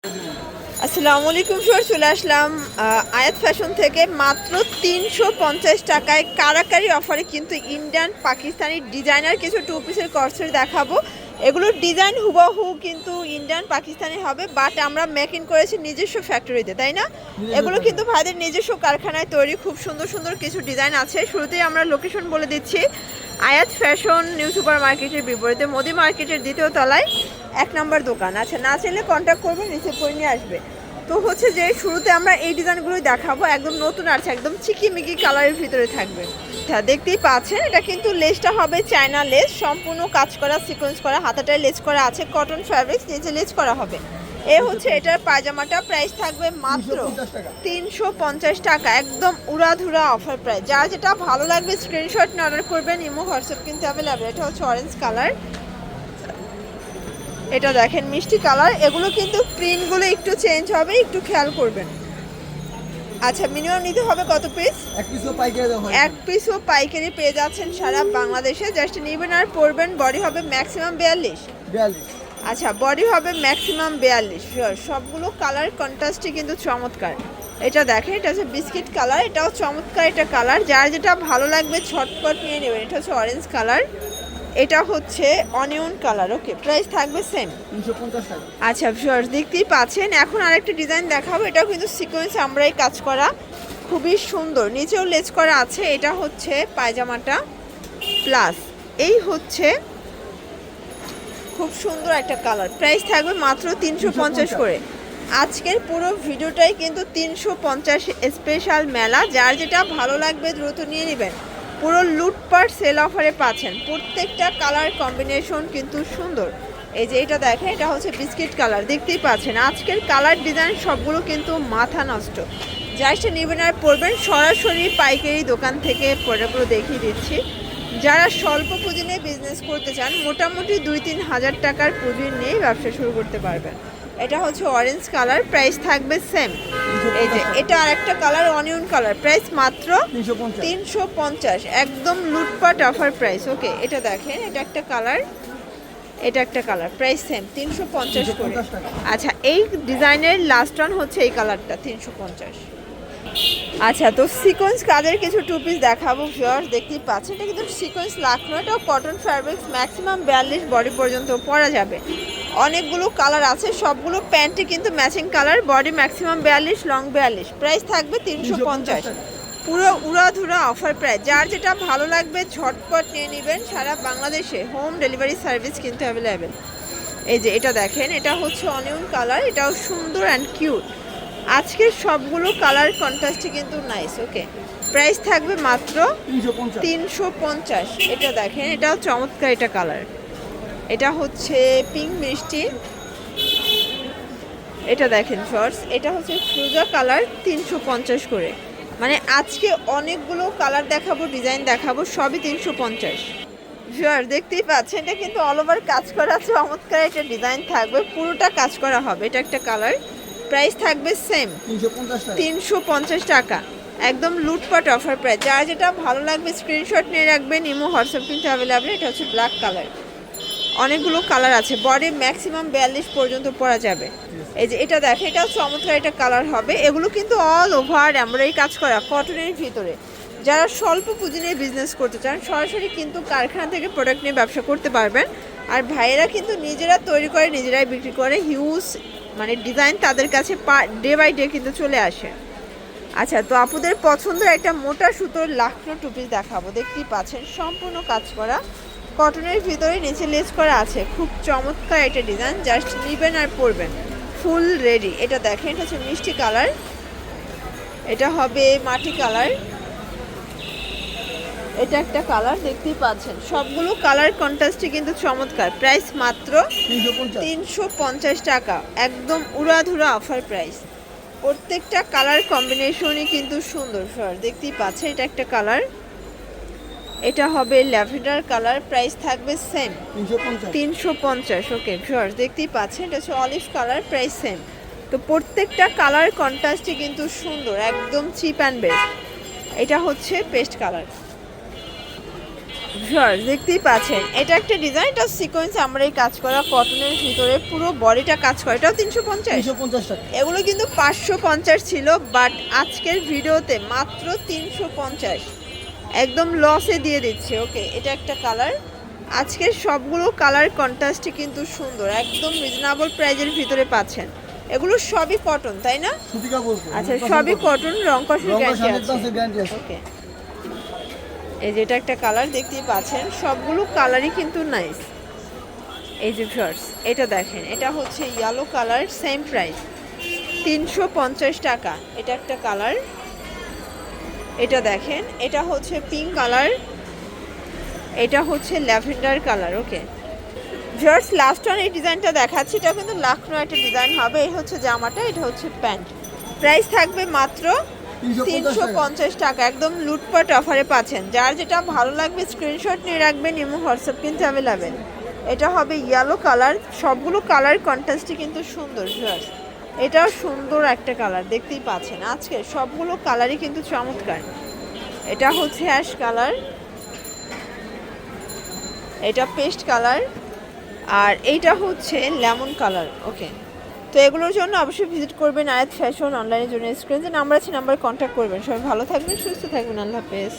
আসসালামু আলাইকুম স্যার, চলে আসলাম আয়াত ফ্যাশন থেকে মাত্র 350 টাকায় কারাকারি অফারে কিন্তু ইন্ডিয়ান পাকিস্তানি ডিজাইনার কিছু টু পিসের কর্সেট দেখাবো। এগুলোর ডিজাইন হুবহু কিন্তু ইন্ডিয়ান পাকিস্তানি হবে, বাট আমরা মেকিং করেছি নিজস্ব ফ্যাক্টরিতে, তাই না? এগুলো কিন্তু ভাইদের নিজস্ব কারখানায় তৈরি। খুব সুন্দর সুন্দর কিছু ডিজাইন আছে। শুরুতেই আমরা লোকেশন বলে দিচ্ছি, আয়াত ফ্যাশন নিউ সুপার মার্কেটের বিপরীতে মোদি মার্কেটের দ্বিতীয় তলায় 1 নম্বর দোকান। আচ্ছা, না চাইলে কন্ট্যাক্ট করবেন, রিসিভ করে নিয়ে আসবে। তো হচ্ছে যে শুরুতে আমরা এই ডিজাইনগুলোই দেখাবো, একদম নতুন আছে, একদম চিকিমিকি কালারের ভিতরে থাকবে। হ্যাঁ, দেখতেই পাচ্ছেন এটা কিন্তু লেসটা হবে চায়না লেস, সম্পূর্ণ কাজ করা, সিকোয়েন্স করা, হাতাটায় লেস করা আছে, কটন ফ্যাব্রিক্স, নিচে লেস করা হবে। এ হচ্ছে এটার পায়জামাটা, প্রাইস থাকবে মাত্র 350 টাকা, একদম উড়াধুরা অফার প্রাইস। যার যেটা ভালো লাগবে স্ক্রিনশট নিয়ে অর্ডার করবেন, ইমো হোয়াটসঅ্যাপ কিন্তু অ্যাভেলেবেল। এটা হচ্ছে অরেঞ্জ কালার, এটা দেখেন মিষ্টি কালার। এগুলো কিন্তু প্রিন্টগুলো একটু চেঞ্জ হবে, একটু খেয়াল করবেন। আচ্ছা, মিনিমাম নিতে হবে কত পিস? এক পিসও পাইকারি পেয়ে যাচ্ছেন সারা বাংলাদেশে। জাস্ট নেবেন আর পরবেন। বডি হবে ম্যাক্সিমাম 42। আচ্ছা, বডি হবে ম্যাক্সিমাম 42। সবগুলো কালার কন্ট্রাস্টে কিন্তু চমৎকার। এটা দেখেন, এটা হচ্ছে বিস্কিট কালার, এটাও চমৎকার একটা কালার। যার যেটা ভালো লাগবে ছটপট নিয়ে নেবেন। এটা হচ্ছে অরেঞ্জ কালার, এটা হচ্ছে অনিয়ন কালার। ওকে, প্রাইস থাকবে সেম 350 টাকা। আচ্ছা ভিউয়ার্স, দেখতেই পাচ্ছেন। এখন আরেকটা ডিজাইন দেখাবো, এটাও কিন্তু সিকোয়েন্স আমরাই কাজ করা, খুবই সুন্দর, নিচেও লেজ করা আছে। এটা হচ্ছে পায়জামাটা প্লাস, এই হচ্ছে খুব সুন্দর একটা কালার। প্রাইস থাকবে মাত্র 350 করে। আজকের পুরো ভিডিওটাই কিন্তু 350 স্পেশাল মেলা। যার যেটা ভালো লাগবে দ্রুত নিয়ে নেবেন। পুরো লুটপাট সেল অফারে পাচ্ছেন। প্রত্যেকটা কালার কম্বিনেশন কিন্তু সুন্দর। এই যে এটা দেখেন, এটা হচ্ছে বিস্কিট কালার, দেখতেই পাচ্ছেন। আজকের কালার ডিজাইন সবগুলো কিন্তু মাথা নষ্ট। যাইটা নেবেন আর পরবেন। সরাসরি পাইকারি দোকান থেকে প্রোডাক্টগুলো দেখিয়ে দিচ্ছি। যারা স্বল্প পুঁজি নিয়ে বিজনেস করতে চান, মোটামুটি 2-3 হাজার টাকার পুঁজি নিয়ে ব্যবসা শুরু করতে পারবেন। এটা হচ্ছে অরেঞ্জ কালার, প্রাইস থাকবে সেম। এই যে এটা আরেকটা কালার অনিয়ন কালার, প্রাইস মাত্র 350, একদম লুটপাট অফার প্রাইস। ওকে, এটা দেখেন, এটা একটা কালার, এটা একটা কালার, প্রাইস সেম 350 করে। আচ্ছা, এই ডিজাইনের লাস্ট ওয়ান হচ্ছে এই কালারটা 350। আচ্ছা, তো সিকোয়েন্স কাজের কিছু টু পিস দেখাবো ভিউয়ার্স, দেখতেই পাচ্ছেন। এটা কিন্তু সিকোয়েন্স লাখনো, এটাও কটন ফ্যাব্রিক্স, ম্যাক্সিমাম 42 বডি পর্যন্ত পরা যাবে। অনেকগুলো কালার আছে, সবগুলো প্যান্টে কিন্তু matching colour. Body maximum 42, long 42, price থাকবে 350। পুরো উড়াধুরা অফার প্রাইস। যার যেটা ভালো লাগবে ঝটপট নিয়ে নেবেন। সারা বাংলাদেশে হোম ডেলিভারি সার্ভিস কিন্তু অ্যাভেলেবেল। এই যে এটা দেখেন, এটা হচ্ছে অনিয়ন কালার, এটাও সুন্দর অ্যান্ড কিউট। আজকের সবগুলো কালার কন্ট্রাস্টে কিন্তু নাইস। ওকে, প্রাইস থাকবে মাত্র 350। এটা দেখেন, এটাও চমৎকার এটা কালার, এটা হচ্ছে পিঙ্ক মিষ্টি। এটা দেখেন ফার্স্ট, এটা হচ্ছে ফ্রুজা কালার, 350 করে। মানে আজকে অনেকগুলো কালার দেখাবো, ডিজাইন দেখাবো, সবই 350। ভিউয়ার দেখতেই পাচ্ছেন, এটা কিন্তু অল ওভার কাজ করা, চমৎকার এটা ডিজাইন থাকবে, পুরোটা কাজ করা হবে। এটা একটা কালার, প্রাইস থাকবে সেম 350 টাকা, একদম লুটপাট অফার প্রাইস। যার যেটা ভালো লাগবে স্ক্রিনশট নিয়ে রাখবেন, ইমো হোয়াটসঅ্যাপ কিন্তু অ্যাভেলেবেল। এটা হচ্ছে ব্ল্যাক কালার, অনেকগুলো কালার আছে, বডি ম্যাক্সিমাম 42 পর্যন্ত পরা যাবে। এই যে এটা দেখে, এটাও চমৎকার এটা কালার হবে। এগুলো কিন্তু অল ওভার এমব্রয়ডারি কাজ করা, কটনের ভিতরে। যারা স্বল্প পুঁজি নিয়ে বিজনেস করতে চান, সরাসরি কিন্তু কারখানা থেকে প্রোডাক্ট নিয়ে ব্যবসা করতে পারবেন। আর ভাইয়েরা কিন্তু নিজেরা তৈরি করে, নিজেরাই বিক্রি করে। হিউজ মানে ডিজাইন তাদের কাছে ডে বাই ডে কিন্তু চলে আসে। আচ্ছা, তো আপুদের পছন্দের একটা মোটা সুতোর লাখনো টু পিস দেখাবো, দেখতেই পাচ্ছেন, সম্পূর্ণ কাজ করা, কটনের ভিতরে নিচে লেস করা আছে। খুব চমৎকার এটা ডিজাইন, জাস্ট নেবেন আর পরবেন, ফুল রেডি। এটা দেখেন, এটা হচ্ছে মিষ্টি কালার, এটা হবে মাটি কালার, এটা একটা কালার, দেখতেই পাচ্ছেন। সবগুলো কালার কন্ট্রাস্টে কিন্তু চমৎকার। প্রাইস মাত্র 350 টাকা, একদম উড়াধুরা অফার প্রাইস। প্রত্যেকটা কালার কম্বিনেশনই কিন্তু সুন্দর, দেখতেই পাচ্ছেন। এটা একটা কালার, এটা হবে ল্যাভেন্ডার কালার, প্রাইস থাকবে সেম 350। ওকে ভিউয়ার্স, দেখতেই পাচ্ছেন, এটা হচ্ছে অলিভ কালার, প্রাইস সেম। তো প্রত্যেকটা কালার কন্ট্রাস্টে কিন্তু সুন্দর, একদম চিপ অ্যান্ড বেস্ট। এটা হচ্ছে পেস্ট কালার, ভিউয়ার্স দেখতেই পাচ্ছেন এটা একটা ডিজাইন, এটা সিকোয়েন্স আমরা এই কাজ করা কটনের ভিতরে পুরো বডিটা কাজ করা, এটাও 350 টাকা। এগুলো কিন্তু 550 ছিল, বাট আজকের ভিডিওতে মাত্র 350 একদম লসে দিয়ে দিচ্ছে। ওকে, এটা একটা কালার। আজকের সবগুলো কালার কন্ট্রাস্টে কিন্তু সুন্দর, একদম রিজনেবল প্রাইজের ভিতরে পাচ্ছেন। এগুলো সবই কটন তাই না? সুতি কাপড়। আচ্ছা সবই কটন, রং কষের গ্যারান্টি 100% গ্যারান্টি আছে। ওকে, এই যেটা একটা কালার দেখতেই পাচ্ছেন, সবগুলো কালারই কিন্তু নাইস। এই যে ভিউয়ার্স এটা দেখেন, এটা হচ্ছে ইয়েলো কালার, সেম প্রাইস 350 টাকা। এটা একটা কালার, এটা দেখেন, এটা হচ্ছে পিঙ্ক কালার, এটা হচ্ছে lavender colour. Okay viewers last one এই ডিজাইনটা দেখাচ্ছি, এটা কিন্তু লাখনো একটা ডিজাইন হবে। এই হচ্ছে জামাটা, এটা হচ্ছে প্যান্ট। প্রাইস থাকবে মাত্র 350 টাকা, একদম লুটপাট অফারে পাচ্ছেন। যার যেটা ভালো লাগবে স্ক্রিনশট নিয়ে রাখবেন, ইমো হোয়াটসঅ্যাপ কিন্তু অ্যাভেলেবেল। এটা হবে ইয়েলো কালার, সবগুলো কালার কন্ট্রাস্টই কিন্তু সুন্দর ভিউয়ার্স। এটাও সুন্দর একটা কালার দেখতেই পাচ্ছেন, আজকে সবগুলো কালারই কিন্তু চমৎকার। এটা হচ্ছে অ্যাশ কালার, এটা পেস্ট কালার, আর এইটা হচ্ছে লেমন কালার। ওকে, তো এগুলোর জন্য অবশ্যই ভিজিট করবেন আয়াত ফ্যাশন অনলাইনের জন্য। স্ক্রিনে যে নাম্বার আছে নাম্বার কন্ট্যাক্ট করবেন। সবাই ভালো থাকবেন, সুস্থ থাকবেন, আল্লাহ হাফেজ।